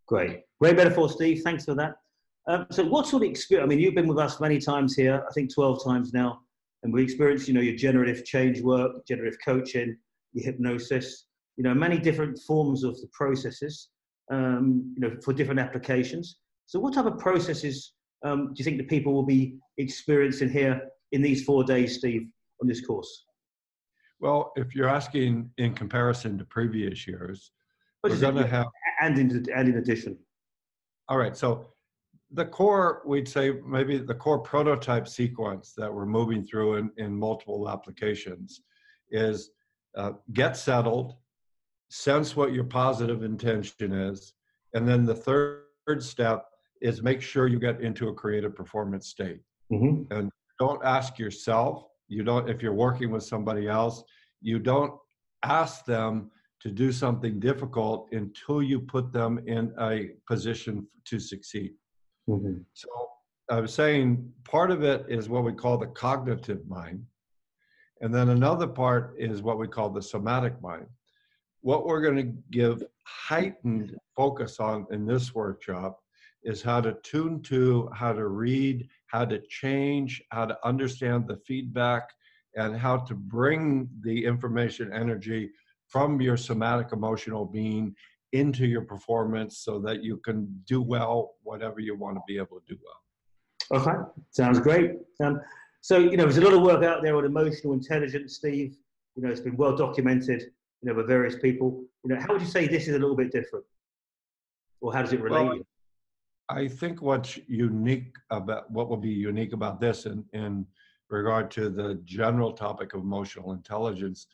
Great. Great metaphor, Steve. Thanks for that. So what sort of experience, I mean, you've been with us many times here, I think 12 times now, and we experienced, your generative change work, generative coaching, your hypnosis, many different forms of the processes, for different applications. So what type of processes do you think the people will be experiencing here in these 4 days, Steve, on this course? Well, if you're asking in comparison to previous years, we're going to have... And in addition. All right, so the core, we'd say maybe the core prototype sequence that we're moving through in multiple applications is get settled, sense what your positive intention is, and then the third step is make sure you get into a creative performance state. Mm-hmm. And don't ask yourself, if you're working with somebody else, you don't ask them to do something difficult until you put them in a position to succeed. Mm-hmm. So I was saying part of it is what we call the cognitive mind. And then another part is what we call the somatic mind. What we're going to give heightened focus on in this workshop is how to tune to, how to read, how to change, how to understand the feedback, and how to bring the information energy from your somatic emotional being into your performance so that you can do well, whatever you want to be able to do well. Okay, sounds great. So, there's a lot of work out there on emotional intelligence, Steve. It's been well documented, by various people. How would you say this is a little bit different? Or how does it relate? Well, I think what will be unique about this in regard to the general topic of emotional intelligence,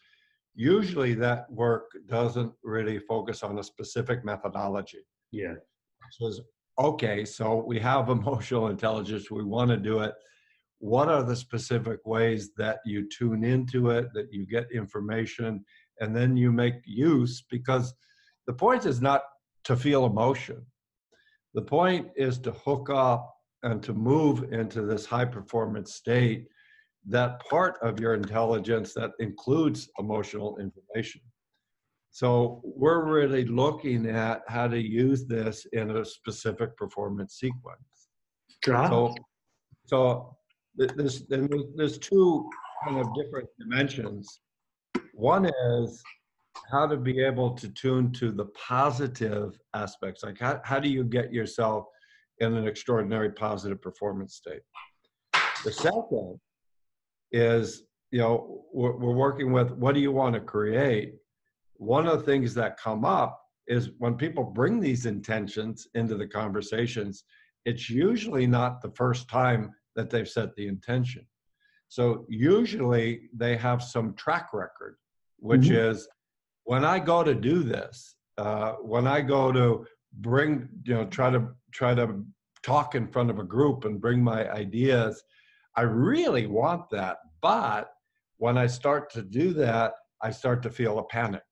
usually that work doesn't really focus on a specific methodology. Yeah. It says, okay, so we have emotional intelligence, we want to do it. What are the specific ways that you tune into it, that you get information, and then you make use? Because the point is not to feel emotion. The point is to hook up and to move into this high performance state, that part of your intelligence that includes emotional information. So we're really looking at how to use this in a specific performance sequence. So there's two kind of different dimensions. One is how to be able to tune to the positive aspects. Like how do you get yourself in an extraordinary positive performance state? The second is, we're working with what do you want to create? One of the things that come up is when people bring these intentions into the conversations, it's usually not the first time that they've set the intention. So usually they have some track record, which is when I go to do this, when I go to bring, try to talk in front of a group and bring my ideas, I really want that. But when I start to do that, I start to feel a panic.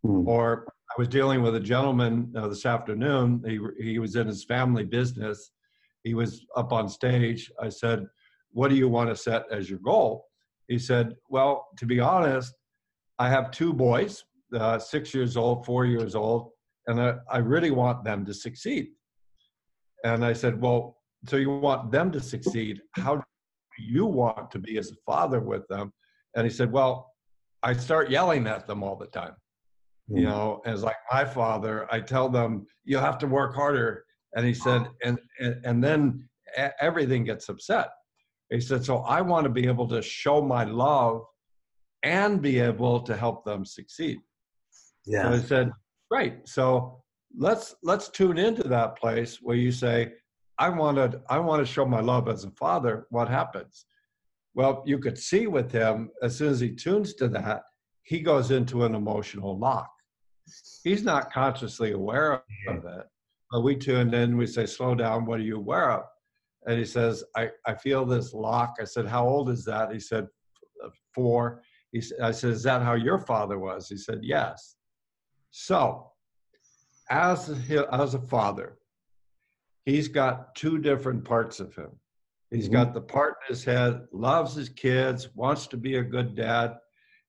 Or I was dealing with a gentleman this afternoon. He was in his family business. He was up on stage. I said, what do you want to set as your goal? He said, well, to be honest, I have 2 boys, 6 years old, 4 years old, and I really want them to succeed. And I said, well, so you want them to succeed. How do you want to be as a father with them? And he said, well, I start yelling at them all the time. As like my father, I tell them, you have to work harder. And he said, and then everything gets upset. He said, so I want to be able to show my love and be able to help them succeed. Yeah. So I said, great. So let's tune into that place where you say, I want to show my love as a father. What happens? Well, you could see with him, as soon as he tunes to that, he goes into an emotional lock. He's not consciously aware of it, but we tune in, we say, slow down, what are you aware of? And he says, I feel this lock. I said, how old is that? He said, 4. I said, is that how your father was? He said, yes. So as a father, he's got 2 different parts of him. He's got the part in his head, loves his kids, wants to be a good dad.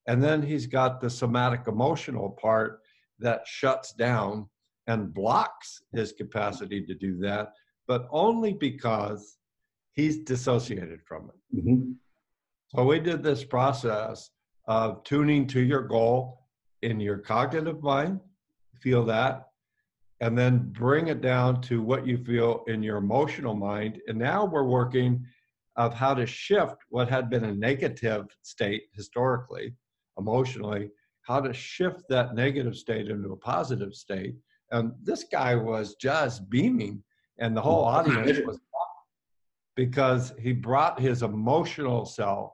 And then he's got the somatic emotional part that shuts down and blocks his capacity to do that, but only because he's dissociated from it. Mm-hmm. So we did this process of tuning to your goal in your cognitive mind, feel that, and then bring it down to what you feel in your emotional mind. And now we're working of how to shift what had been a negative state historically, emotionally, how to shift that negative state into a positive state. And this guy was just beaming, and the whole audience was, because he brought his emotional self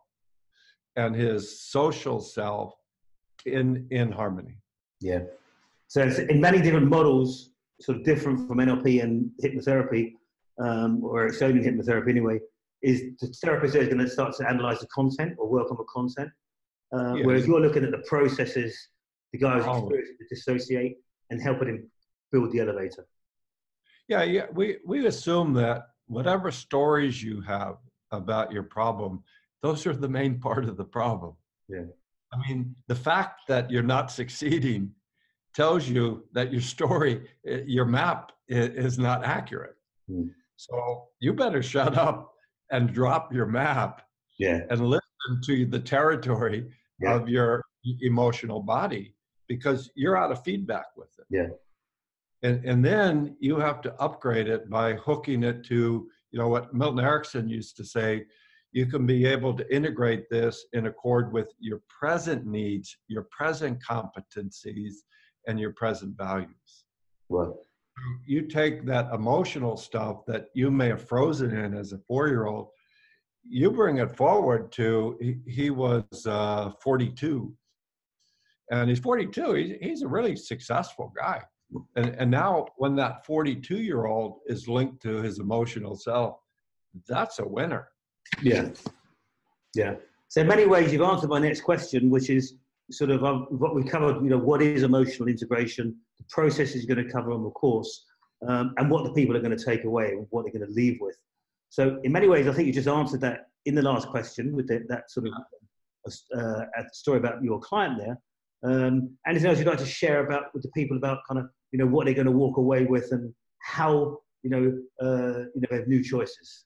and his social self in harmony. Yeah. So it's in many different models, sort of different from NLP and hypnotherapy, or it's only hypnotherapy anyway, is the therapist is going to start to analyze the content or work on the content. Whereas you're looking at the processes, the guy's experience to dissociate and helping him build the elevator. Yeah. We assume that whatever stories you have about your problem, those are the main part of the problem. Yeah. I mean, the fact that you're not succeeding tells you that your story, your map is not accurate. Mm. So you better shut up and drop your map, and listen to the territory of your emotional body, because you're out of feedback with it. Yeah. And then you have to upgrade it by hooking it to, what Milton Erickson used to say, you can be able to integrate this in accord with your present needs, your present competencies, and your present values. Well, you take that emotional stuff that you may have frozen in as a 4-year-old, you bring it forward to, he was 42, and he's 42, he's a really successful guy. And now when that 42-year-old is linked to his emotional self, that's a winner. Yeah. Yeah. So in many ways, you've answered my next question, which is sort of what we covered, what is emotional integration, the process is going to cover on the course, and what the people are going to take away and what they're going to leave with. So in many ways, I think you just answered that in the last question with that sort of story about your client there. Anything else you'd like to share with the people about kind of, what they're going to walk away with and how, they have new choices?